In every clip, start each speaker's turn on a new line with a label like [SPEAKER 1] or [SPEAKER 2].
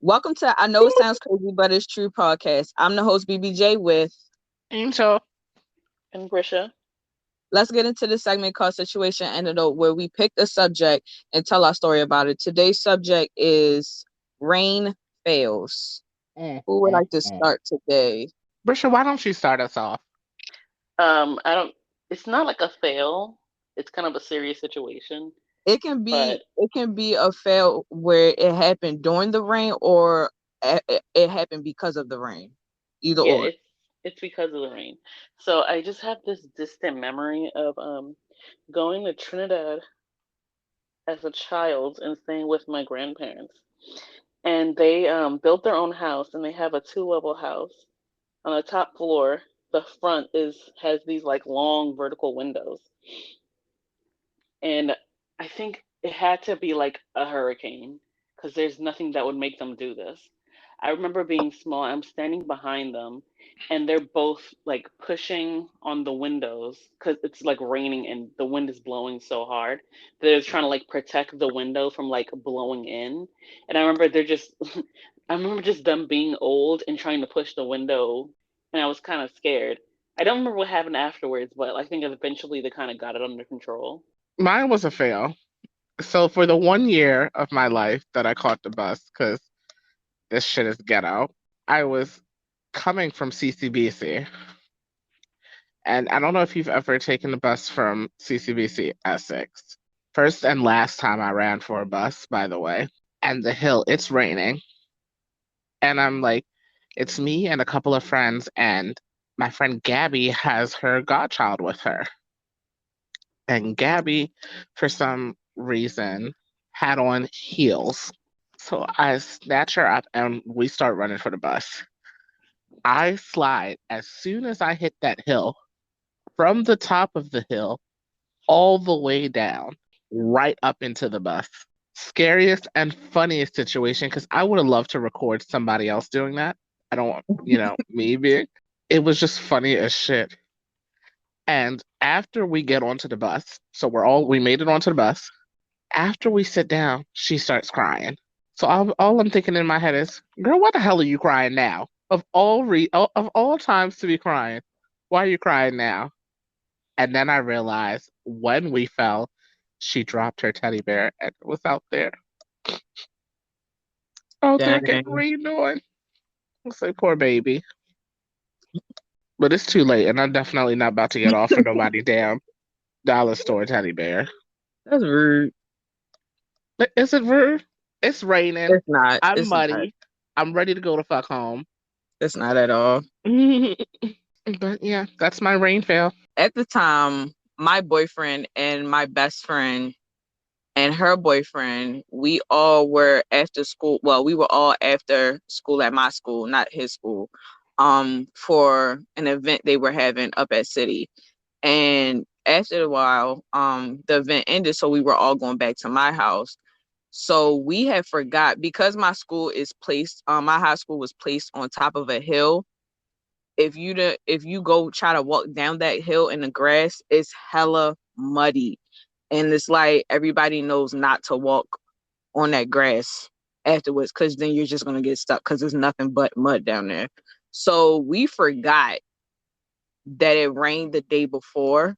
[SPEAKER 1] Welcome to I know it sounds crazy, but it's true podcast. I'm the host BBJ with
[SPEAKER 2] Angel.
[SPEAKER 3] And Grisha.
[SPEAKER 1] let's get into the segment called Situation Antidote where we pick a subject and tell our story about it. Today's subject is rain fails. Who would like to
[SPEAKER 2] Mm.
[SPEAKER 1] start today?
[SPEAKER 2] Brisha, why don't you start us off?
[SPEAKER 3] I don't. It's not like a fail. It's kind of a serious situation, but
[SPEAKER 1] It can be a fail where it happened during the rain or it happened because of the rain. Either
[SPEAKER 3] yeah,
[SPEAKER 1] or.
[SPEAKER 3] it's because of the rain. So I just have this distant memory of going to Trinidad as a child and staying with my grandparents, and they built their own house, and they have a two-level house. On the top floor, the front is has these like long vertical windows, and I think it had to be like a hurricane because there's nothing that would make them do this. I remember being small. I'm standing behind them, and they're both like pushing on the windows because it's like raining and the wind is blowing so hard. They're trying to like protect the window from like blowing in. And I remember they're just, I remember just them being old and trying to push the window, and I was kind of scared. I don't remember what happened afterwards, but I think eventually they kind of got it under control.
[SPEAKER 2] Mine was a fail. So for the 1 year of my life that I caught the bus, because this shit is ghetto, I was coming from CCBC. And I don't know if you've ever taken the bus from CCBC Essex. First and last time I ran for a bus, by the way. And the hill, it's raining. And I'm like, it's me and a couple of friends, and my friend Gabby has her godchild with her. And Gabby, for some reason, had on heels. So I snatch her up and we start running for the bus. I slide as soon as I hit that hill from the top of the hill all the way down, right up into the bus. Scariest and funniest situation because I would have loved to record somebody else doing that. I don't want, me being. It was just funny as shit. And after we get onto the bus, so we made it onto the bus. After we sit down, she starts crying. So all I'm thinking in my head is, girl, what the hell are you crying now? Of all times to be crying, why are you crying now? And then I realized when we fell, she dropped her teddy bear and it was out there. Out there getting
[SPEAKER 1] Dang.
[SPEAKER 2] rained on. It's like poor baby. But it's too late, and I'm definitely not about to get off for nobody damn dollar store teddy bear.
[SPEAKER 1] That's rude.
[SPEAKER 2] Is it rude? It's raining.
[SPEAKER 1] It's not.
[SPEAKER 2] I'm
[SPEAKER 1] It's not.
[SPEAKER 2] muddy. I'm ready to go to fuck home.
[SPEAKER 1] It's not at all.
[SPEAKER 2] But yeah, that's my rain fail.
[SPEAKER 1] At the time, my boyfriend and my best friend and her boyfriend, we all were after school. Well, we were all after school at my school, not his school, for an event they were having up at City. And after a while, the event ended, so we were all going back to my house. So we had forgot because my school is placed, my high school was placed on top of a hill. If you go try to walk down that hill in the grass, it's hella muddy, and it's like everybody knows not to walk on that grass afterwards because then you're just gonna get stuck because there's nothing but mud down there. So we forgot that it rained the day before,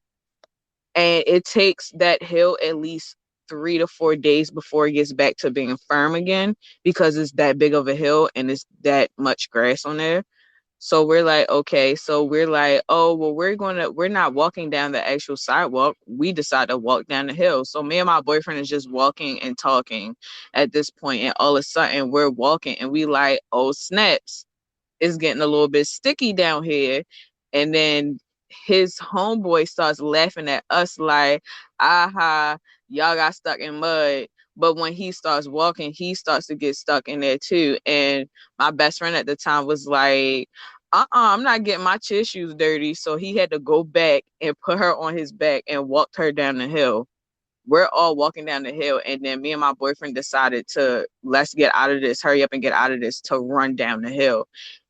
[SPEAKER 1] and it takes that hill at least 3 to 4 days before it gets back to being firm again because it's that big of a hill and it's that much grass on there. So we're like, okay. So we're like, oh, well, we're not walking down the actual sidewalk. We decide to walk down the hill. So me and my boyfriend is just walking and talking at this point, and all of a sudden we're walking and we like, oh, snaps. It's getting a little bit sticky down here. And then his homeboy starts laughing at us like, aha, y'all got stuck in mud. But when he starts walking, he starts to get stuck in there too. And my best friend at the time was like, I'm not getting my tissues dirty. So he had to go back and put her on his back and walked her down the hill. We're all walking down the hill, and then me and my boyfriend decided to let's get out of this, hurry up and get out of this to run down the hill.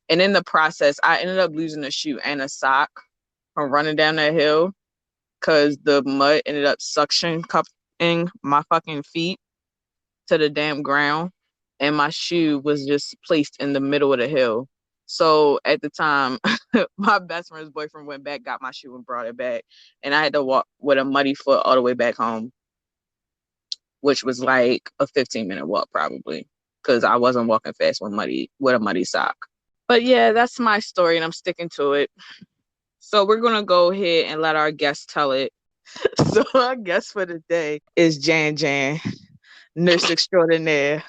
[SPEAKER 1] And in the process, I ended up losing a shoe and a sock from running down that hill because the mud ended up suction cupping my fucking feet to the damn ground. and my shoe was just placed in the middle of the hill. So at the time, my best friend's boyfriend went back, got my shoe, and brought it back. And I had to walk with a muddy foot all the way back home, which was like a 15-minute walk probably, because I wasn't walking fast with a muddy sock. But yeah, that's my story, and I'm sticking to it. So we're gonna go ahead and let our guest tell it. So our guest for the day is Jan Jan, nurse extraordinaire,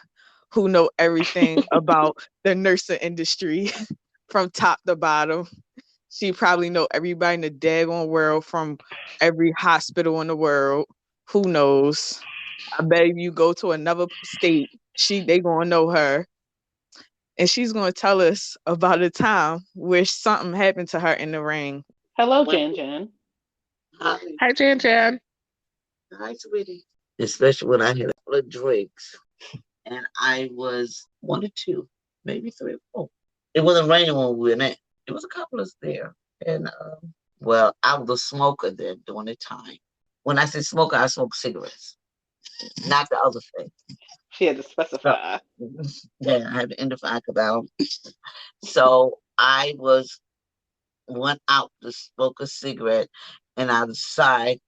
[SPEAKER 1] who know everything about the nursing industry from top to bottom. She probably know everybody in the daggone world from every hospital in the world. Who knows? I bet if you go to another state, they gonna know her. And she's gonna tell us about a time where something happened to her in the ring.
[SPEAKER 3] Hello, Jan Jan.
[SPEAKER 4] Hi,
[SPEAKER 2] Hi, Jan Jan.
[SPEAKER 4] hi, sweetie. Especially when I had a couple of drinks and I was one or two, maybe three or four. It wasn't raining when we went in. It was a couple of us there. And, well, I was a smoker then during the time. When I say smoker, I smoke cigarettes, not the other thing.
[SPEAKER 3] She had to
[SPEAKER 4] So,
[SPEAKER 3] specify.
[SPEAKER 4] yeah, I had to identify about. So went out to smoke a cigarette and I decided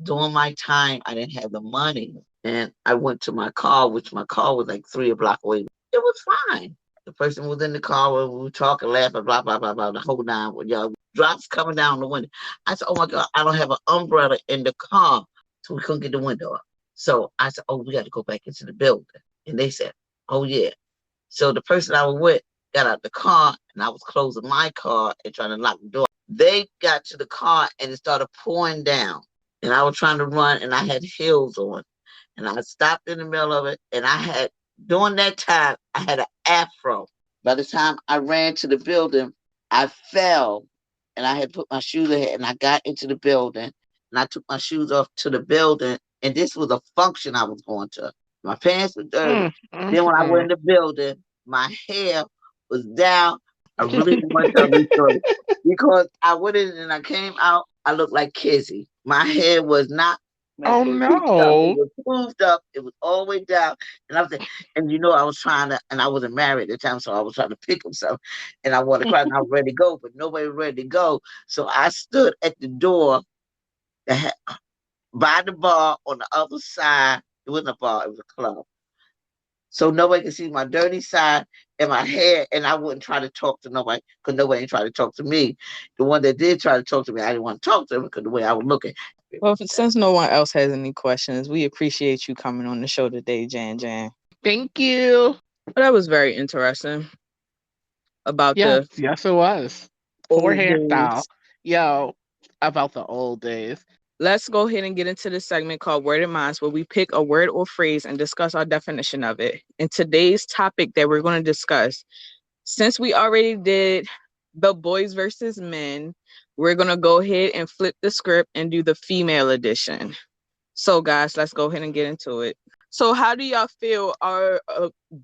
[SPEAKER 4] during my time, I didn't have the money. And I went to my car, which my car was like 3 blocks away. It was fine. The person was in the car where we were talking, laughing, blah, blah, blah, blah, the whole nine. With y'all drops coming down the window. I said, oh my God, I don't have an umbrella in the car. So we couldn't get the window up. So I said, oh, we got to go back into the building. And they said, oh, yeah. So the person I was with got out the car and I was closing my car and trying to lock the door. They got to the car and it started pouring down. And I was trying to run and I had heels on. And I stopped in the middle of it. And during that time, I had an afro. By the time I ran to the building, I fell and I had put my shoes ahead and I got into the building and I took my shoes off to the building. And this was a function I was going to. My pants were dirty. Then when I went in the building, my hair was down. I really didn't want to tell this story because I went in and I came out. I looked like Kizzy. My hair was not.
[SPEAKER 2] Oh
[SPEAKER 4] It
[SPEAKER 2] no.
[SPEAKER 4] was smoothed up. It was all the way down. And I was, and I was trying to, and I wasn't married at the time, so I was trying to pick myself. And I wanted to cry, and I was ready to go, but nobody was ready to go. So I stood at the door by the bar on the other side. It wasn't a bar; it was a club. So nobody could see my dirty side and my hair, and I wouldn't try to talk to nobody because nobody ain't tried to talk to me. The one that did try to talk to me, I didn't want to talk to them because the way I was looking.
[SPEAKER 1] Well, since no one else has any questions, we appreciate you coming on the show today, Jan Jan.
[SPEAKER 2] Thank you.
[SPEAKER 1] But that was very interesting about
[SPEAKER 2] Yes,
[SPEAKER 1] the
[SPEAKER 2] yes, it was. Poor
[SPEAKER 1] old
[SPEAKER 2] hairstyle.
[SPEAKER 1] days.
[SPEAKER 2] Yo, about the old days.
[SPEAKER 1] Let's go ahead and get into the segment called Word in Minds, where we pick a word or phrase and discuss our definition of it. And today's topic that we're going to discuss, since we already did the boys versus men, we're going to go ahead and flip the script and do the female edition. So, guys, let's go ahead and get into it. So, how do y'all feel are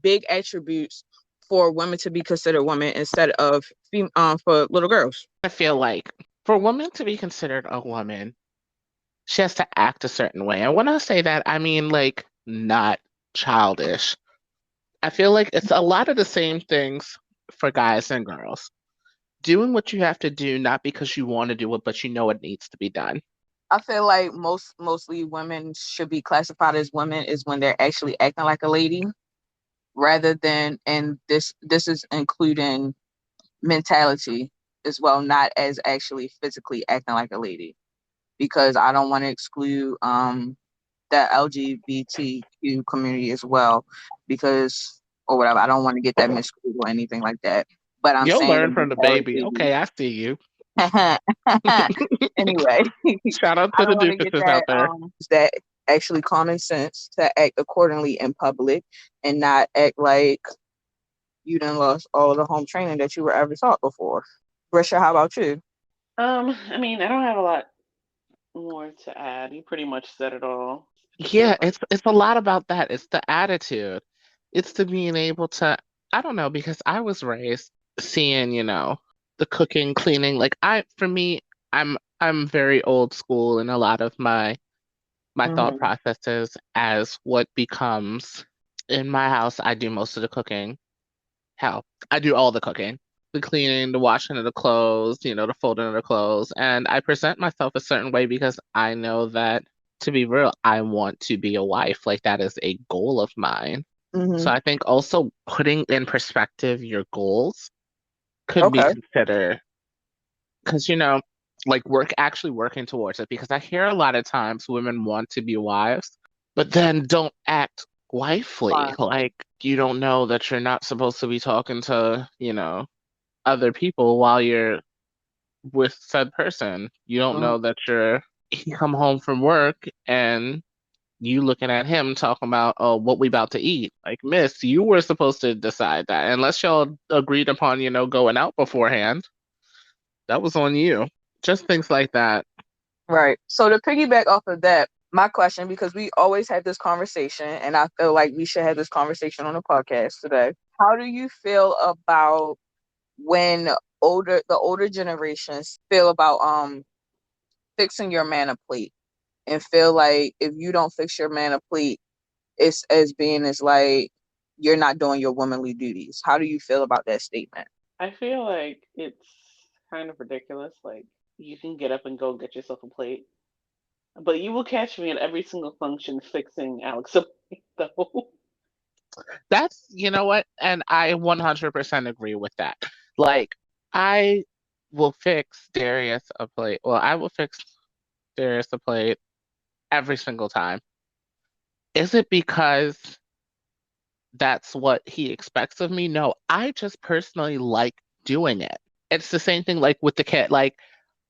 [SPEAKER 1] big attributes for women to be considered women instead of for little girls?
[SPEAKER 2] I feel like for a woman to be considered a woman, she has to act a certain way. And when I say that, I mean like not childish. I feel like it's a lot of the same things for guys and girls. Doing what you have to do, not because you want to do it, but you know it needs to be done.
[SPEAKER 1] I feel like mostly women should be classified as women is when they're actually acting like a lady, rather than, and this is including mentality as well, not as actually physically acting like a lady, because I don't want to exclude the LGBTQ community as well, because or whatever. I don't want to get that misconstrued or anything like that. But I'm
[SPEAKER 2] You'll
[SPEAKER 1] saying
[SPEAKER 2] learn
[SPEAKER 1] the
[SPEAKER 2] from the baby.
[SPEAKER 1] mentality.
[SPEAKER 2] Okay, I see you.
[SPEAKER 1] Anyway,
[SPEAKER 2] Shout out
[SPEAKER 1] I
[SPEAKER 2] to the
[SPEAKER 1] don't want to get
[SPEAKER 2] doofuses out there.
[SPEAKER 1] that actually common sense to act accordingly in public and not act like you done lost all the home training that you were ever taught before. Brisha, how about you?
[SPEAKER 3] I mean, I don't have a lot more to add. You pretty much said it all.
[SPEAKER 2] Yeah, it's a lot about that. It's the attitude. It's the being able to, I don't know, because I was raised seeing, the cooking, cleaning. Like for me, I'm very old school in a lot of my thought
[SPEAKER 1] Mm-hmm.
[SPEAKER 2] processes as what becomes In my house, I do most of the cooking. Hell, I do all the cooking. The cleaning, the washing of the clothes, the folding of the clothes. And I present myself a certain way because I know that, to be real, I want to be a wife. Like that is a goal of mine.
[SPEAKER 1] Hmm.
[SPEAKER 2] So I think also putting in perspective your goals could be
[SPEAKER 1] Okay.
[SPEAKER 2] considered because, like actually working towards it. Because I hear a lot of times women want to be wives, but then don't act wifely.
[SPEAKER 1] Fine.
[SPEAKER 2] Like you don't know that you're not supposed to be talking to, other people while you're with said person. You don't
[SPEAKER 1] Mhm.
[SPEAKER 2] know that he come home from work and you looking at him talking about, oh, what we about to eat. Like, miss, you were supposed to decide that. Unless y'all agreed upon, going out beforehand. That was on you. Just things like that.
[SPEAKER 1] Right. So to piggyback off of that, my question, because we always have this conversation, and I feel like we should have this conversation on the podcast today. How do you feel about when the older generations feel about fixing your man a plate and feel like if you don't fix your man a plate, it's as being as like you're not doing your womanly duties. How do you feel about that statement?
[SPEAKER 3] I feel like it's kind of ridiculous. Like, you can get up and go get yourself a plate, but you will catch me at every single function fixing Alex a plate, though.
[SPEAKER 2] That's, you know what? And I 100% agree with that. Like, I will fix Darius a plate. Well, I will fix Darius a plate every single time. Is it because that's what he expects of me? No, I just personally like doing it. It's the same thing like with the kid. Like,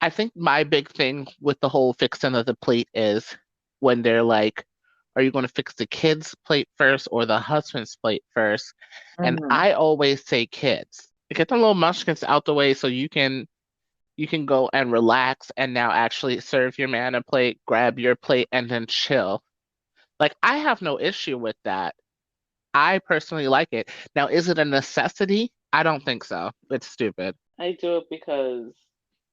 [SPEAKER 2] I think my big thing with the whole fixing of the plate is when they're like, are you going to fix the kid's plate first or the husband's plate first? And
[SPEAKER 1] Hmm.
[SPEAKER 2] I always say kids. Get the little munchkins out the way so you can go and relax and now actually serve your man a plate, grab your plate, and then chill. Like, I have no issue with that. I personally like it. Now, is it a necessity? I don't think so. It's stupid.
[SPEAKER 3] I do it because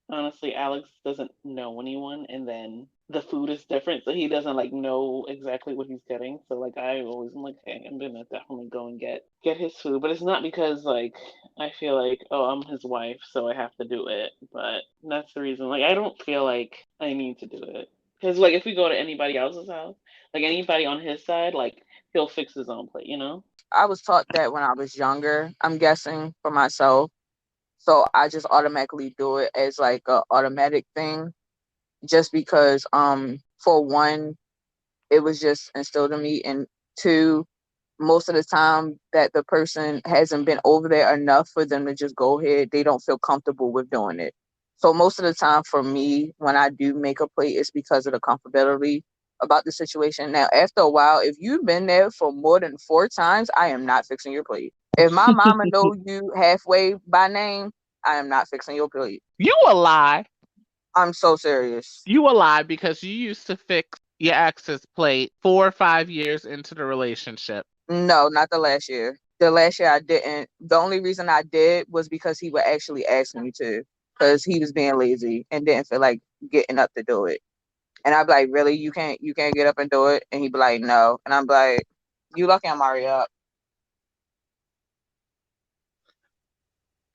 [SPEAKER 3] honestly, Alex doesn't know anyone, and then the food is different, so he doesn't like know exactly what he's getting. So like, I always am like, hey, I'm gonna definitely go and get his food, but it's not because like I feel like, oh, I'm his wife, so I have to do it. But that's the reason. Like, I don't feel like I need to do it because like if we go to anybody else's house, like anybody on his side, like he'll fix his own plate, you know.
[SPEAKER 1] I was taught that when I was younger, I'm guessing for myself. So I just automatically do it as like a automatic thing just because for one, it was just instilled in me, and two, most of the time that the person hasn't been over there enough for them to just go ahead, they don't feel comfortable with doing it. So most of the time for me, when I do make a plate, it's because of the comfortability about the situation. Now, after a while, if you've been there for more than 4 times, I am not fixing your plate. If my mama know you halfway by name, I am not fixing your plate.
[SPEAKER 2] You a lie.
[SPEAKER 1] I'm so serious.
[SPEAKER 2] You a lie because you used to fix your ex's plate 4 or 5 years into the relationship.
[SPEAKER 1] No, not the last year. The last year I didn't. The only reason I did was because he would actually ask me to, because he was being lazy and didn't feel like getting up to do it. And I'd be like, really, you can't get up and do it? And he'd be like, no. And I'm like, you lucky I'm already up.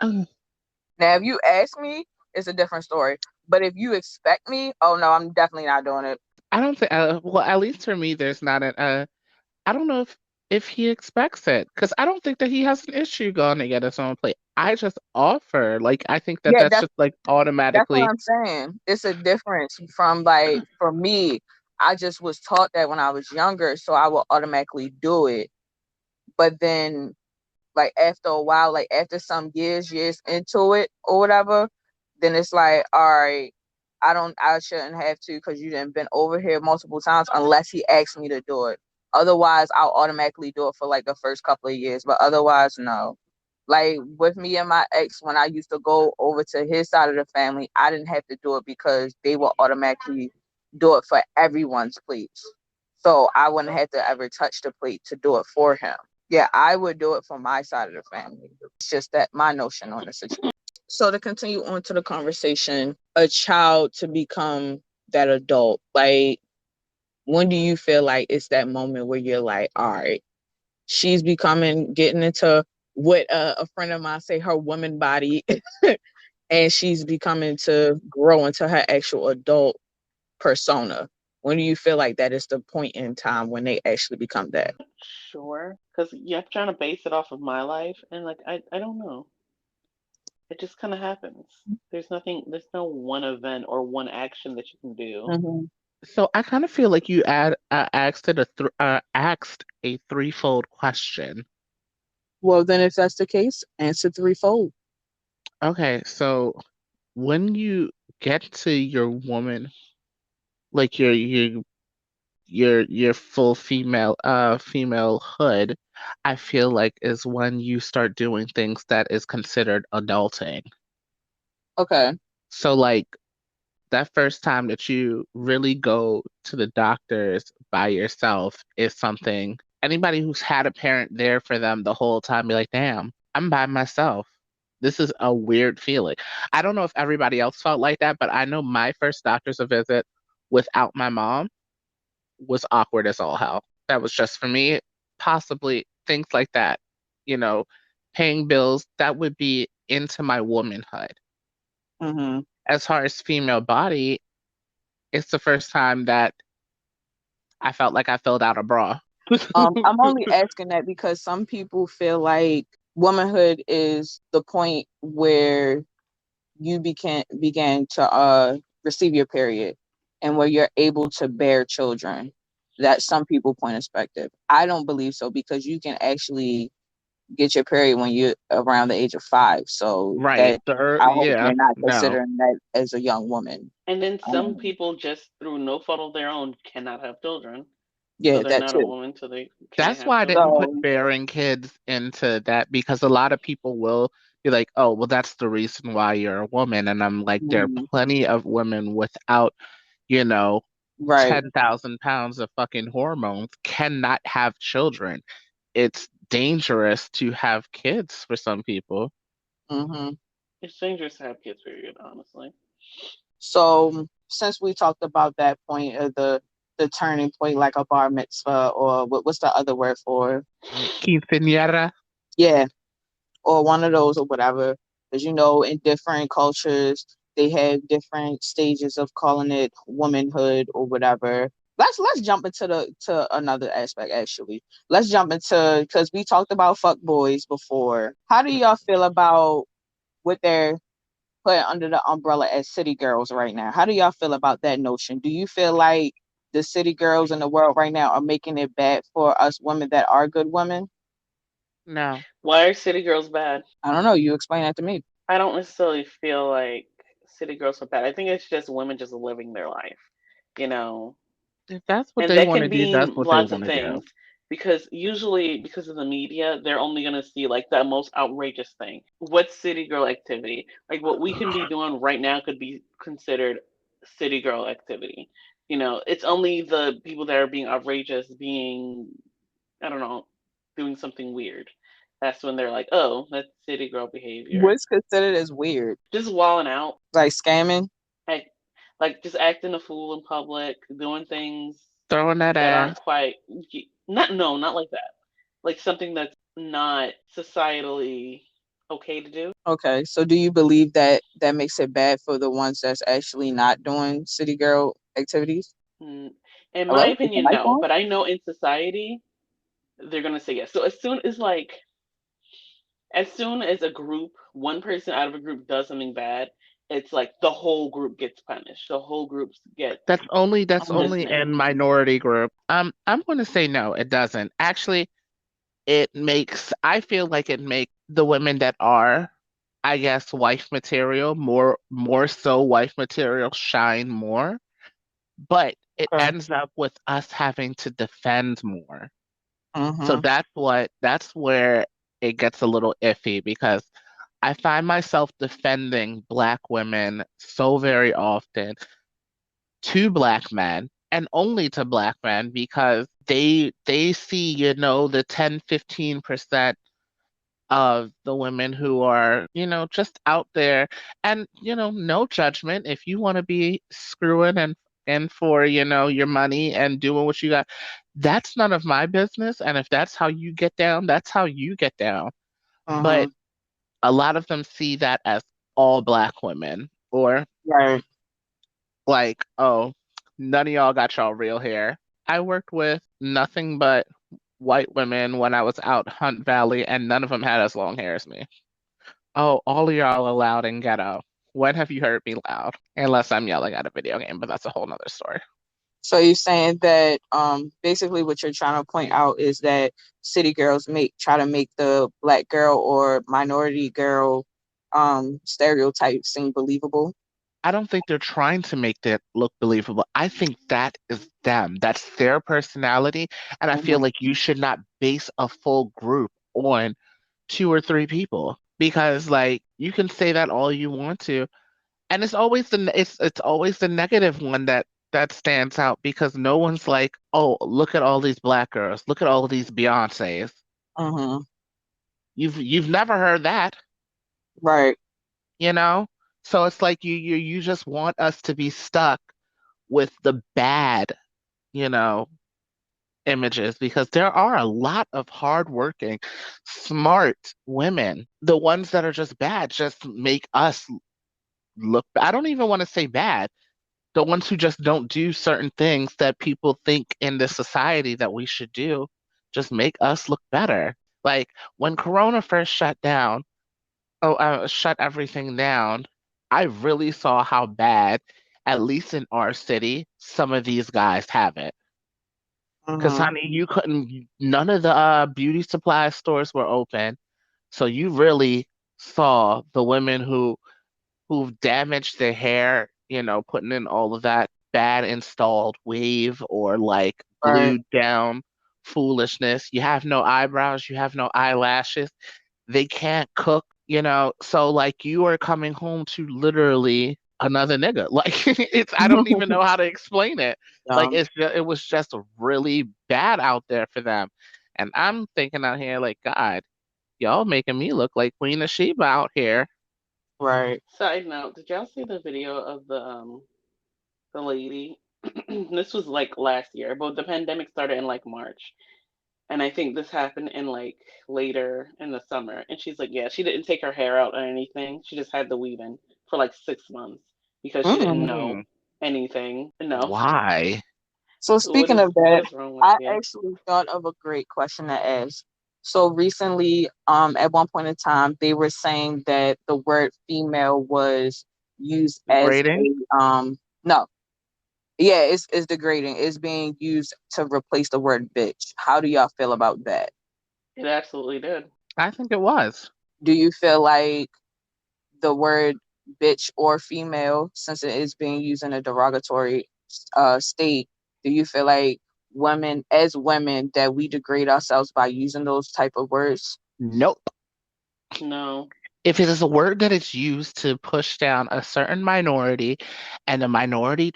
[SPEAKER 2] Ugh.
[SPEAKER 1] Now, if you ask me, it's a different story. But if you expect me, oh no, I'm definitely not doing it.
[SPEAKER 2] I don't think, well, at least for me, there's not I don't know if he expects it because I don't think that he has an issue going to get his own plate. I just offer, like, I think that
[SPEAKER 1] Yeah,
[SPEAKER 2] that's just like
[SPEAKER 1] that's what
[SPEAKER 2] automatically.
[SPEAKER 1] I'm saying. It's a difference from like for me, I just was taught that when I was younger, so I will automatically do it. But then like after a while, like after some years into it or whatever, then it's like, all right, I shouldn't have to because you didn't been over here multiple times unless he asked me to do it. Otherwise, I'll automatically do it for like the first couple of years, but otherwise, no. Like with me and my ex, when I used to go over to his side of the family, I didn't have to do it because they will automatically do it for everyone's plates. So I wouldn't have to ever touch the plate to do it for him. Yeah, I would do it for my side of the family. It's just that my notion on the situation. So to continue on to the conversation, a child to become that adult, like when do you feel like it's that moment where you're like, all right, she's getting into what a friend of mine say her woman body, and she's becoming to grow into her actual adult persona. When do you feel like that is the point in time when they actually become that?
[SPEAKER 3] Sure, because yeah, I'm trying to base it off of my life, and like I don't know. It just kind of happens. There's nothing. There's no one event or one action that you can do.
[SPEAKER 1] Hmm.
[SPEAKER 2] So I kind of feel like you asked a threefold question.
[SPEAKER 1] Well, then if that's the case, answer threefold.
[SPEAKER 2] Okay, so when you get to your woman, like your full femalehood, I feel like is when you start doing things that is considered adulting.
[SPEAKER 1] Okay.
[SPEAKER 2] So like that first time that you really go to the doctors by yourself is something anybody who's had a parent there for them the whole time be like, damn, I'm by myself. This is a weird feeling. I don't know if everybody else felt like that, but I know my first doctor's visit without my mom was awkward as all hell. That was just for me, possibly things like that, you know, paying bills, that would be into my womanhood.
[SPEAKER 1] Hmm.
[SPEAKER 2] As far as female body, it's the first time that I felt like I filled out a bra.
[SPEAKER 1] I'm only asking that because some people feel like womanhood is the point where you began to receive your period and where you're able to bear children. That's some people point perspective. I don't believe so because you can actually get your period when you're around the age of 5. So
[SPEAKER 2] Right.
[SPEAKER 1] that I hope
[SPEAKER 2] Yeah,
[SPEAKER 1] you're not
[SPEAKER 2] no.
[SPEAKER 1] considering that as a young woman.
[SPEAKER 3] And then some
[SPEAKER 1] Um,
[SPEAKER 3] people just through no fault of their own cannot have children, so
[SPEAKER 1] yeah,
[SPEAKER 3] they're
[SPEAKER 1] that
[SPEAKER 3] not a
[SPEAKER 1] too.
[SPEAKER 3] woman, so they can't
[SPEAKER 2] That's
[SPEAKER 3] have
[SPEAKER 2] why I didn't
[SPEAKER 3] children.
[SPEAKER 2] put
[SPEAKER 1] So
[SPEAKER 2] bearing kids into that because a lot of people will be like, oh, well, that's the reason why you're a woman. And I'm like, there are
[SPEAKER 1] mm,
[SPEAKER 2] plenty of women without, you know,
[SPEAKER 1] right.
[SPEAKER 2] 10,000 pounds of fucking hormones cannot have children. It's dangerous to have kids for some people.
[SPEAKER 1] Hmm.
[SPEAKER 3] It's dangerous to have kids, period, honestly.
[SPEAKER 1] So since we talked about that point of the turning point, like a bar mitzvah, or what's the other word for?
[SPEAKER 2] Quinceañera.
[SPEAKER 1] Yeah, or one of those or whatever. Because in different cultures they have different stages of calling it womanhood or whatever. Let's jump into the to another aspect actually. Let's jump into because we talked about fuck boys before. How do y'all feel about what they're put under the umbrella as city girls right now? How do y'all feel about that notion? Do you feel like the city girls in the world right now are making it bad for us women that are good women?
[SPEAKER 2] No.
[SPEAKER 3] Why are city girls bad?
[SPEAKER 1] I don't know. You explain that to me.
[SPEAKER 3] I don't necessarily feel like city girls are bad. I think it's just women just living their life, you know.
[SPEAKER 2] If that's what
[SPEAKER 3] And
[SPEAKER 2] they
[SPEAKER 3] that
[SPEAKER 2] want
[SPEAKER 3] can
[SPEAKER 2] to do, that's
[SPEAKER 3] mean
[SPEAKER 2] what they
[SPEAKER 3] lots
[SPEAKER 2] want
[SPEAKER 3] of
[SPEAKER 2] to do.
[SPEAKER 3] things because usually because of the media, they're only going to see like that most outrageous thing. What's city girl activity? Like what we can be doing right now could be considered city girl activity. It's only the people that are being outrageous, being, I don't know, doing something weird. That's when they're like, oh, that's city girl behavior.
[SPEAKER 1] What's considered as weird?
[SPEAKER 3] Just walling out,
[SPEAKER 1] Like scamming?
[SPEAKER 3] act, like just acting a fool in public, doing things
[SPEAKER 2] Throwing that
[SPEAKER 3] that aren't
[SPEAKER 2] ass.
[SPEAKER 3] quite, not, no, not like that. Like something that's not societally okay to do.
[SPEAKER 1] Okay. So do you believe that that makes it bad for the ones that's actually not doing city girl activities?
[SPEAKER 3] Mm, In my
[SPEAKER 1] Hello? Is the
[SPEAKER 3] opinion,
[SPEAKER 1] mic
[SPEAKER 3] no.
[SPEAKER 1] on?
[SPEAKER 3] But I know in society they're gonna say yes. So as soon as a group, one person out of a group does something bad, it's like the whole group gets punished. The whole group gets
[SPEAKER 2] That's only
[SPEAKER 3] punishment.
[SPEAKER 2] in minority group. I'm going to say no, it doesn't. Actually, I feel like it makes the women that are, I guess, wife material, more so wife material shine more, but it
[SPEAKER 1] Okay.
[SPEAKER 2] ends up with us having to defend more. So
[SPEAKER 1] Mm-hmm.
[SPEAKER 2] that's where it gets a little iffy because I find myself defending Black women so very often to Black men and only to Black men because they see, the 10-15% of the women who are, just out there and, no judgment. If you want to be screwing and and for, your money and doing what you got. That's none of my business. And if that's how you get down, that's how you get down. But
[SPEAKER 1] Mm-hmm.
[SPEAKER 2] a lot of them see that as all black women, or
[SPEAKER 1] Right.
[SPEAKER 2] like, oh, none of y'all got y'all real hair. I worked with nothing but white women when I was out Hunt Valley, and none of them had as long hair as me. Oh, all of y'all are loud and ghetto. When have you heard me loud? Unless I'm yelling at a video game, but that's a whole nother story.
[SPEAKER 1] So you're saying that basically what you're trying to point out is that city girls try to make the black girl or minority girl stereotype seem believable.
[SPEAKER 2] I don't think they're trying to make that look believable. I think that is them. That's their personality. And I feel
[SPEAKER 1] Mm-hmm.
[SPEAKER 2] like you should not base a full group on two or three people because like you can say that all you want to. And it's always the negative one that stands out because no one's like, "Oh, look at all these black girls. Look at all these Beyoncés."
[SPEAKER 1] Mm-hmm.
[SPEAKER 2] You've never heard that,
[SPEAKER 1] Right.
[SPEAKER 2] you know? So it's like you just want us to be stuck with the bad, you know, images because there are a lot of hardworking, smart women. The ones that are just bad just make us look. I don't even want to say bad. The ones who just don't do certain things that people think in this society that we should do just make us look better. Like when Corona first shut everything down, I really saw how bad, at least in our city, some of these guys have it. Because,
[SPEAKER 1] Mm-hmm.
[SPEAKER 2] honey, none of the beauty supply stores were open. So you really saw the women who've damaged their hair, putting in all of that bad installed wave or like
[SPEAKER 1] Right.
[SPEAKER 2] glued down foolishness. You have no eyebrows, you have no eyelashes. They can't cook, so like you are coming home to literally another nigga. Like I don't even know how to explain it. Like
[SPEAKER 1] Um,
[SPEAKER 2] it was just really bad out there for them. And I'm thinking out here like, God, y'all making me look like Queen of Sheba out here.
[SPEAKER 1] right.
[SPEAKER 3] Side note, did y'all see the video of the lady? This was like last year, but the pandemic started in like March. And I think this happened in like later in the summer. And she's like, yeah, she didn't take her hair out or anything. She just had the weave in for like 6 months because she didn't
[SPEAKER 1] Mm.
[SPEAKER 3] know
[SPEAKER 2] Mm,
[SPEAKER 3] anything. No.
[SPEAKER 2] why?
[SPEAKER 1] So
[SPEAKER 3] What
[SPEAKER 1] speaking
[SPEAKER 3] is
[SPEAKER 1] of
[SPEAKER 3] what
[SPEAKER 1] that,
[SPEAKER 3] is wrong with
[SPEAKER 1] I
[SPEAKER 3] you?
[SPEAKER 1] actually thought of a great question to ask. So recently, at one point in time, they were saying that the word female was used as
[SPEAKER 2] Degrading?
[SPEAKER 1] a no, yeah, it's degrading. It's being used to replace the word bitch. How do y'all feel about that?
[SPEAKER 3] It absolutely did.
[SPEAKER 2] I think it was.
[SPEAKER 1] Do you feel like the word bitch or female, since it is being used in a derogatory state, do you feel like women, as women, that we degrade ourselves by using those type of words?
[SPEAKER 2] Nope.
[SPEAKER 3] No.
[SPEAKER 2] If it is a word that is used to push down a certain minority and the minority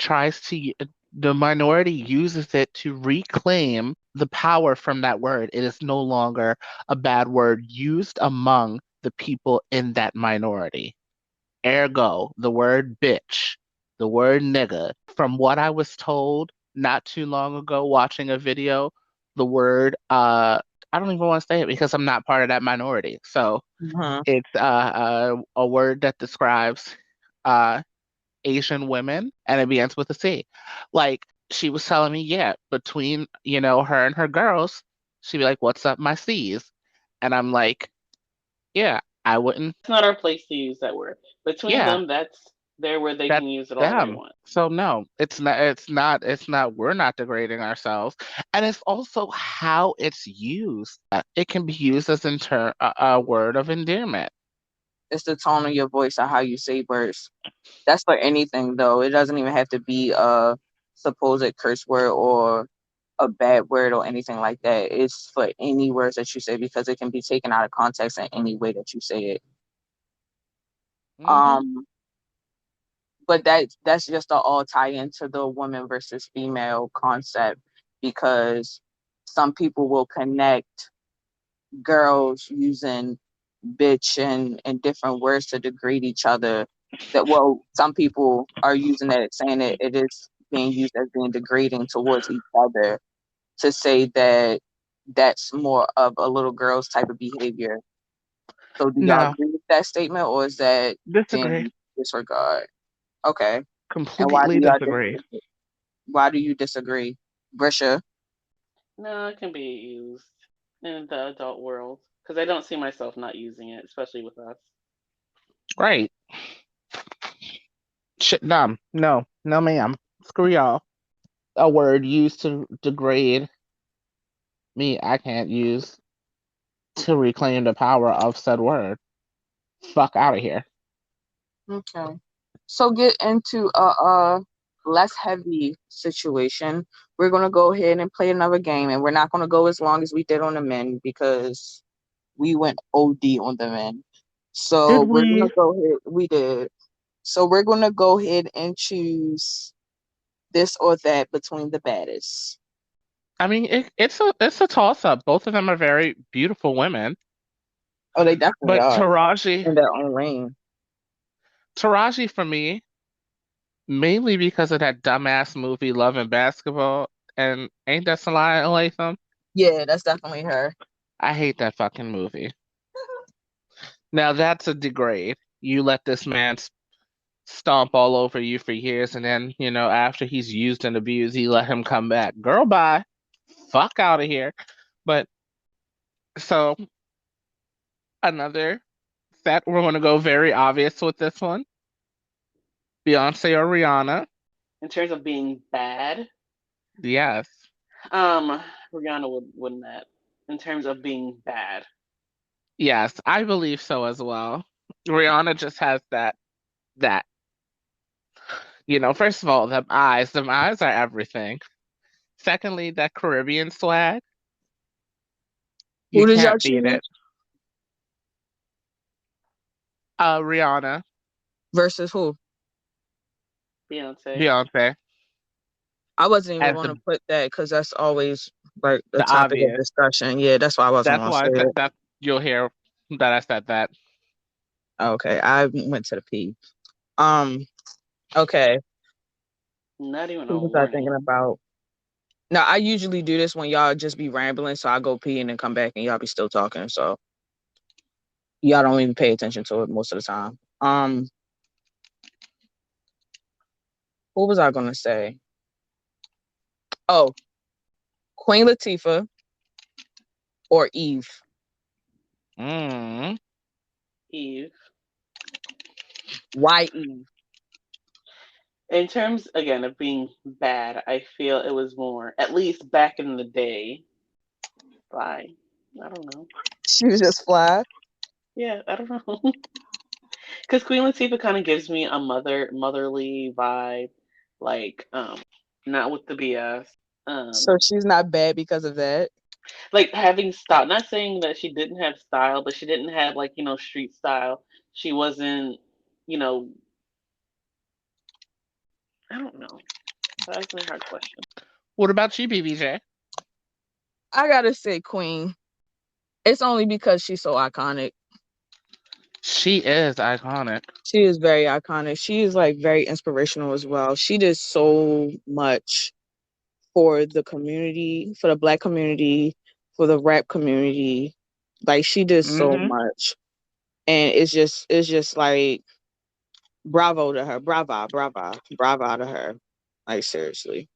[SPEAKER 2] uses it to reclaim the power from that word, it is no longer a bad word used among the people in that minority. Ergo, the word bitch, the word nigga. From what I was told not too long ago watching a video, the word I don't even want to say it because I'm not part of that minority. So
[SPEAKER 1] Mm-hmm.
[SPEAKER 2] it's a word that describes uh Asian women and it begins with a C. Like she was telling me, yeah, between, her and her girls, she'd be like, "What's up, my C's?" And I'm like, yeah, I wouldn't,
[SPEAKER 3] It's not our place to use that word. Between
[SPEAKER 2] yeah.
[SPEAKER 3] them, that's there where they
[SPEAKER 2] That's
[SPEAKER 3] can use it all they
[SPEAKER 2] them.
[SPEAKER 3] want.
[SPEAKER 2] So no, it's not, we're not degrading ourselves. And it's also how it's used. It can be used as a word of endearment.
[SPEAKER 1] It's the tone of your voice or how you say words. That's for anything, though. It doesn't even have to be a supposed curse word or a bad word or anything like that. It's for any words that you say because it can be taken out of context in any way that you say it.
[SPEAKER 2] Hmm.
[SPEAKER 1] Um, but that's just a all tie into the woman versus female concept because some people will connect girls using bitch and different words to degrade each other. That well, some people are using that saying it is being used as being degrading towards each other to say that that's more of a little girl's type of behavior. So do y'all
[SPEAKER 2] No,
[SPEAKER 1] agree with that statement, or is that
[SPEAKER 2] disagree.
[SPEAKER 1] in disregard? Okay. And why do
[SPEAKER 2] Completely
[SPEAKER 1] y'all
[SPEAKER 2] disagree.
[SPEAKER 1] disagree? Why do you disagree, Brisha?
[SPEAKER 3] No, it can be used in the adult world because I don't see myself not using it, especially with us.
[SPEAKER 2] Right. Shit dumb. No, no ma'am. Screw y'all. A word used to degrade me, I can't use to reclaim the power of said word. Fuck out of here.
[SPEAKER 1] Okay. So get into a less heavy situation. We're gonna go ahead and play another game, and we're not gonna go as long as we did on the men because we went OD on the men. So
[SPEAKER 2] Did
[SPEAKER 1] we're gonna
[SPEAKER 2] we?
[SPEAKER 1] go ahead. We did. So we're gonna go ahead and choose this or that between the baddest.
[SPEAKER 2] I mean, it's a toss up. Both of them are very beautiful women,
[SPEAKER 1] Oh, they definitely
[SPEAKER 2] but
[SPEAKER 1] are in their own lane.
[SPEAKER 2] Taraji for me, mainly because of that dumbass movie Love and Basketball, and ain't that Salah Latham?
[SPEAKER 1] Yeah, that's definitely her.
[SPEAKER 2] I hate that fucking movie. Now that's a degrade. You let this man stomp all over you for years, and then after he's used and abused, you let him come back. Girl, bye. Fuck out of here. But so another set, we're gonna go very obvious with this one. Beyonce or Rihanna?
[SPEAKER 3] In terms of being bad,
[SPEAKER 2] Yes.
[SPEAKER 3] Rihanna would win that. In terms of being bad,
[SPEAKER 2] Yes, I believe so as well. Rihanna just has that. First of all, them eyes. Them eyes are everything. Secondly, that Caribbean swag. You
[SPEAKER 1] Who did y'all
[SPEAKER 2] can't beat
[SPEAKER 1] choose
[SPEAKER 2] it. Rihanna,
[SPEAKER 1] versus who?
[SPEAKER 3] Beyonce.
[SPEAKER 2] Beyonce,
[SPEAKER 1] I wasn't even
[SPEAKER 2] as
[SPEAKER 1] going to
[SPEAKER 2] the
[SPEAKER 1] put that because that's always like a
[SPEAKER 2] the
[SPEAKER 1] topic of
[SPEAKER 2] obvious.
[SPEAKER 1] discussion. Yeah, that's why I wasn't
[SPEAKER 2] That's
[SPEAKER 1] going to
[SPEAKER 2] why
[SPEAKER 1] say
[SPEAKER 2] I said
[SPEAKER 1] it.
[SPEAKER 2] that. You'll hear that I said that.
[SPEAKER 1] Okay, I went to the P. Um, okay,
[SPEAKER 3] Not even
[SPEAKER 1] who
[SPEAKER 3] a
[SPEAKER 1] was I thinking
[SPEAKER 3] warning.
[SPEAKER 1] about? Now, I usually do this when y'all just be rambling, so I go pee and then come back and y'all be still talking. So y'all don't even pay attention to it most of the time. Who was I gonna say? Oh, Queen Latifah or Eve.
[SPEAKER 2] Mm.
[SPEAKER 3] Eve.
[SPEAKER 1] Why Eve?
[SPEAKER 3] In terms again of being bad, I feel it was more, at least back in the day. By I don't know.
[SPEAKER 1] She was just fly.
[SPEAKER 3] Yeah, I don't know. Because Queen Latifah kind of gives me a motherly vibe, like not with the BS.
[SPEAKER 1] So
[SPEAKER 3] Um,
[SPEAKER 1] she's not bad because of that.
[SPEAKER 3] like having style. Not saying that she didn't have style, but she didn't have like street style. She wasn't, you know, I don't know. That's a hard question.
[SPEAKER 2] What about you, BBJ?
[SPEAKER 1] I gotta say Queen. It's only because she's so iconic.
[SPEAKER 2] She is iconic.
[SPEAKER 1] She is very iconic. She is like very inspirational as well. She did so much for the community, for the black community, for the rap community. Like she did so
[SPEAKER 2] Hmm.
[SPEAKER 1] much. And it's just like bravo to her. Brava to her. Like seriously.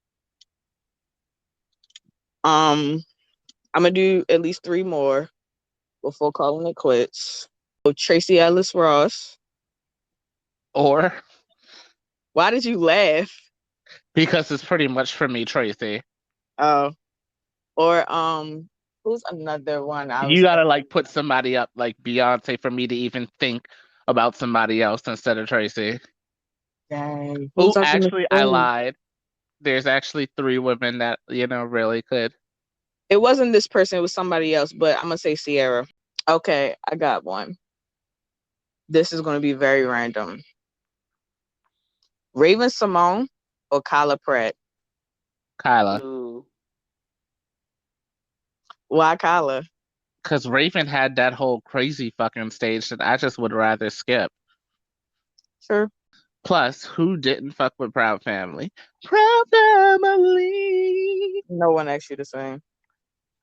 [SPEAKER 1] Um, I'm gonna do at least three more before calling it quits. So Tracy Ellis Ross.
[SPEAKER 2] Or
[SPEAKER 1] Why did you laugh?
[SPEAKER 2] because it's pretty much for me, Tracy.
[SPEAKER 1] Oh, or who's another one I
[SPEAKER 2] You
[SPEAKER 1] was
[SPEAKER 2] gotta
[SPEAKER 1] thinking
[SPEAKER 2] like put somebody up like Beyonce for me to even think about somebody else instead of Tracy.
[SPEAKER 1] dang,
[SPEAKER 2] Oh,
[SPEAKER 1] who's I gonna
[SPEAKER 2] actually, I
[SPEAKER 1] say?
[SPEAKER 2] lied. There's actually three women that really could.
[SPEAKER 1] It wasn't this person, it was somebody else, but I'm gonna say Sierra. Okay, I got one. This is gonna be very random. Raven Simone or Kyla Pratt?
[SPEAKER 2] Kyla,
[SPEAKER 3] Ooh,
[SPEAKER 1] Why Kyla?
[SPEAKER 2] because Raven had that whole crazy fucking stage that I just would rather skip.
[SPEAKER 1] Sure.
[SPEAKER 2] Plus, who didn't fuck with Proud Family? Proud Family.
[SPEAKER 1] No one actually the same.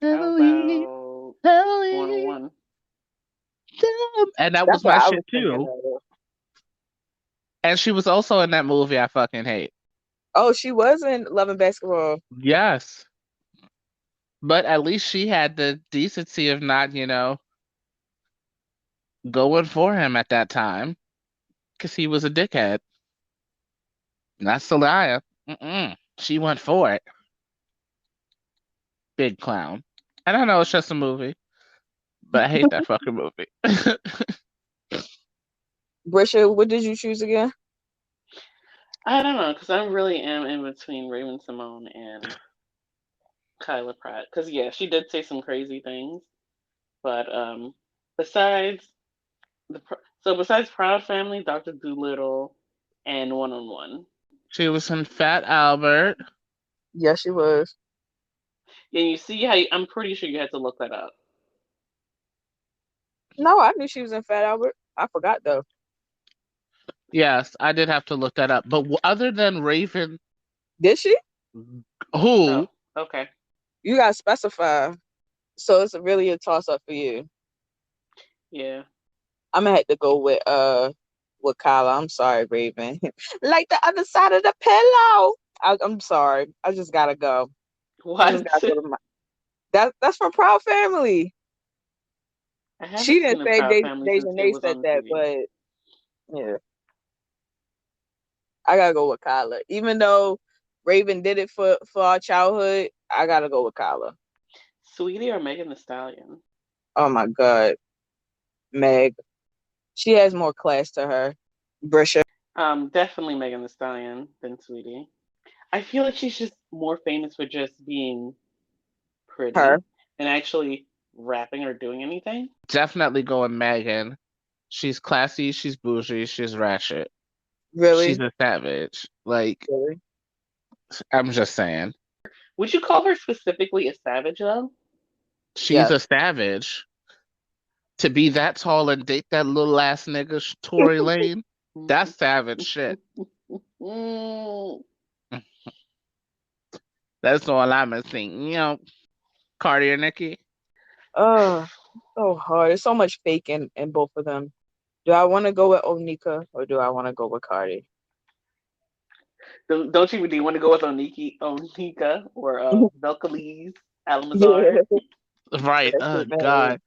[SPEAKER 3] How
[SPEAKER 2] Family.
[SPEAKER 3] about
[SPEAKER 2] Family.
[SPEAKER 3] 101?
[SPEAKER 2] And that
[SPEAKER 1] That's
[SPEAKER 2] was
[SPEAKER 1] what
[SPEAKER 2] my
[SPEAKER 1] I
[SPEAKER 2] shit
[SPEAKER 1] was thinking
[SPEAKER 2] too.
[SPEAKER 1] of.
[SPEAKER 2] And she was also in that movie I fucking hate.
[SPEAKER 1] Oh, she was in Love and Basketball.
[SPEAKER 2] Yes. But at least she had the decency of not, going for him at that time. Because he was a dickhead. Not Celia. Mm-mm. She went for it. Big clown. I don't know, it's just a movie. But I hate that fucking movie.
[SPEAKER 1] Brisha, what did you choose again?
[SPEAKER 3] I don't know, because I really am in between Raven Simone and Kyla Pratt. Because, yeah, she did say some crazy things. But besides besides Proud Family, Dr. Dolittle, and 101.
[SPEAKER 2] She was in Fat Albert.
[SPEAKER 1] Yes, she was.
[SPEAKER 3] And you see how I'm pretty sure you had to look that up.
[SPEAKER 1] No, I knew she was in Fat Albert. I forgot though.
[SPEAKER 2] Yes, I did have to look that up. But other than Raven,
[SPEAKER 1] Did she?
[SPEAKER 2] who?
[SPEAKER 3] Oh, okay.
[SPEAKER 1] You gotta specify. So it's really a toss up for you.
[SPEAKER 3] Yeah.
[SPEAKER 1] I'm gonna have to go with Kyla. I'm sorry, Raven. Like the other side of the pillow. I'm sorry. I just gotta go. I just
[SPEAKER 3] What?
[SPEAKER 1] gotta go to my that's from Proud Family.
[SPEAKER 3] I
[SPEAKER 1] She
[SPEAKER 3] haven't
[SPEAKER 1] didn't
[SPEAKER 3] seen a
[SPEAKER 1] say
[SPEAKER 3] Proud Family
[SPEAKER 1] Deja
[SPEAKER 3] since it
[SPEAKER 1] Nay
[SPEAKER 3] was
[SPEAKER 1] said
[SPEAKER 3] on
[SPEAKER 1] that,
[SPEAKER 3] TV.
[SPEAKER 1] but yeah. I gotta go with Kyla. Even though Raven did it for our childhood, I gotta go with Kyla.
[SPEAKER 3] Sweetie or Megan Thee Stallion?
[SPEAKER 1] Oh my god. Meg. She has more class to her. Brisha.
[SPEAKER 3] Definitely Megan Thee Stallion than Sweetie. I feel like she's just more famous for just being
[SPEAKER 1] Her.
[SPEAKER 3] pretty than actually rapping or doing anything.
[SPEAKER 2] Definitely going Megan. She's classy, she's bougie, she's ratchet. She's
[SPEAKER 1] Really?
[SPEAKER 2] a savage. Like,
[SPEAKER 1] Really?
[SPEAKER 2] I'm just saying.
[SPEAKER 3] Would you call her specifically a savage though?
[SPEAKER 2] She's
[SPEAKER 1] Yes.
[SPEAKER 2] a savage. To be that tall and date that little ass nigga, Tory Lane, that's savage shit.
[SPEAKER 3] Mm.
[SPEAKER 2] That's all I'm saying. Cardi or Nicki?
[SPEAKER 1] Oh, so hard. There's so much fake in both of them. Do I want to go with Onika or do I want to go with Cardi?
[SPEAKER 3] Don't you? Do you want to go with Onika or Belcalis, Alamazar?
[SPEAKER 1] Yeah,
[SPEAKER 2] Right.
[SPEAKER 1] that
[SPEAKER 2] Oh
[SPEAKER 1] shit mad.
[SPEAKER 2] God.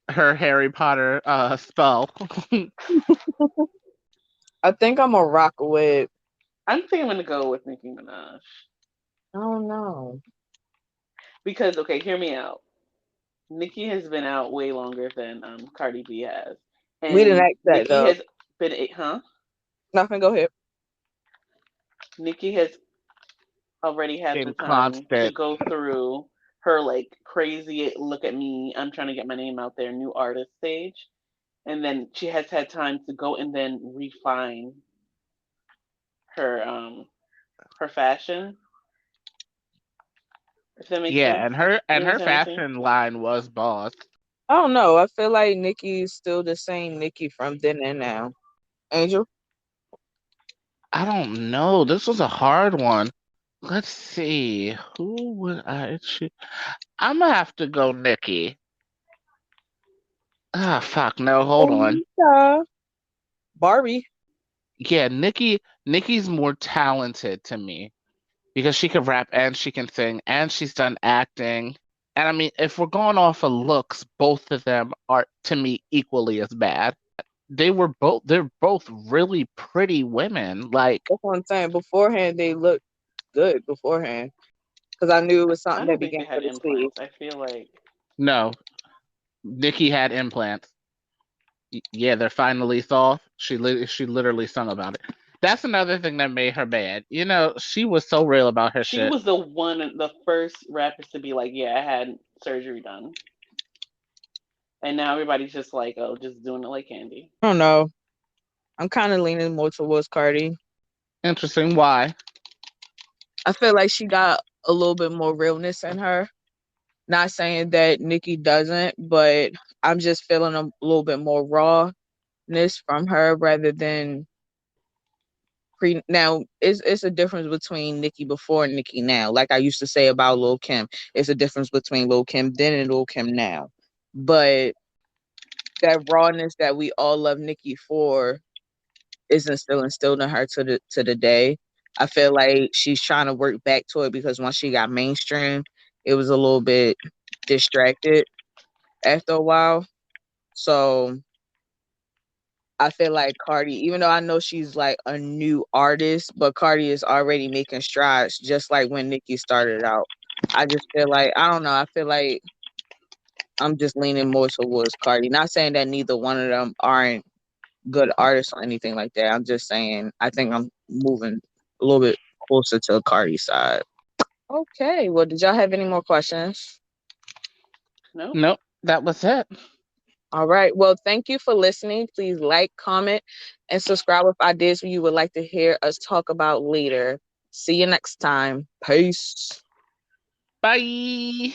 [SPEAKER 2] Her Harry Potter spell.
[SPEAKER 1] I think I'm gonna rock with.
[SPEAKER 3] I'm thinking I'm gonna go with Nicki Minaj
[SPEAKER 1] I don't know.
[SPEAKER 3] because okay, hear me out. Nicki has been out way longer than Cardi B has,
[SPEAKER 1] We didn't
[SPEAKER 3] and
[SPEAKER 1] ask that
[SPEAKER 3] Nicki
[SPEAKER 1] though.
[SPEAKER 3] has been huh?
[SPEAKER 1] Nothing. Go ahead.
[SPEAKER 3] Nicki has already had the
[SPEAKER 2] Been
[SPEAKER 3] time to
[SPEAKER 2] constant.
[SPEAKER 3] go through her like crazy look at me, I'm trying to get my name out there, new artist stage. And then she has had time to go and then refine her her fashion. If that makes
[SPEAKER 2] Yeah,
[SPEAKER 3] sense.
[SPEAKER 2] and her
[SPEAKER 3] You
[SPEAKER 2] and her
[SPEAKER 3] understand what I'm saying?
[SPEAKER 2] fashion line was boss.
[SPEAKER 1] I don't know. I feel like Nikki's still the same Nikki from then and now. Angel.
[SPEAKER 2] I don't know. This was a hard one. Let's see. Who would I choose? I'm gonna have to go Nicki. Ah, fuck. No, hold on.
[SPEAKER 1] Onika. Barbie.
[SPEAKER 2] Yeah, Nicki's more talented to me because she can rap and she can sing and she's done acting. And I mean, if we're going off of looks, both of them are to me equally as bad. They're both really pretty women. Like,
[SPEAKER 1] That's what I'm saying. Beforehand, they looked good beforehand because I knew it was
[SPEAKER 3] I
[SPEAKER 1] something that
[SPEAKER 3] don't think
[SPEAKER 1] began
[SPEAKER 3] they had
[SPEAKER 1] with a C.
[SPEAKER 3] implants. I feel like
[SPEAKER 2] no, Nicki had implants. Yeah, they're finally soft. She literally sung about it. That's another thing that made her bad. She was so real about her
[SPEAKER 3] she
[SPEAKER 2] shit.
[SPEAKER 3] was the first rappers to be like, yeah, I had surgery done. And now everybody's just like, oh, just doing it like candy.
[SPEAKER 1] I don't know. I'm kind of leaning more towards Cardi.
[SPEAKER 2] Interesting. Why?
[SPEAKER 1] I feel like she got a little bit more realness in her. Not saying that Nikki doesn't, but I'm just feeling a little bit more rawness from her rather than now it's a difference between Nicki before and Nicki now. Like I used to say about Lil Kim, it's a difference between Lil Kim then and Lil Kim now. But that rawness that we all love Nicki for isn't still instilled in her to the day. I feel like she's trying to work back to it because once she got mainstream, it was a little bit distracted after a while. So I feel like Cardi, even though I know she's like a new artist, but Cardi is already making strides just like when Nicki started out. I just feel like I don't know. I feel like I'm just leaning more towards Cardi. Not saying that neither one of them aren't good artists or anything like that. I'm just saying I think I'm moving a little bit closer to Cardi's side. Okay. Well, did y'all have any more questions?
[SPEAKER 3] No.
[SPEAKER 2] Nope, that was it.
[SPEAKER 1] All right. Well, thank you for listening. Please like, comment, and subscribe with ideas you would like to hear us talk about later. See you next time. Peace.
[SPEAKER 2] Bye.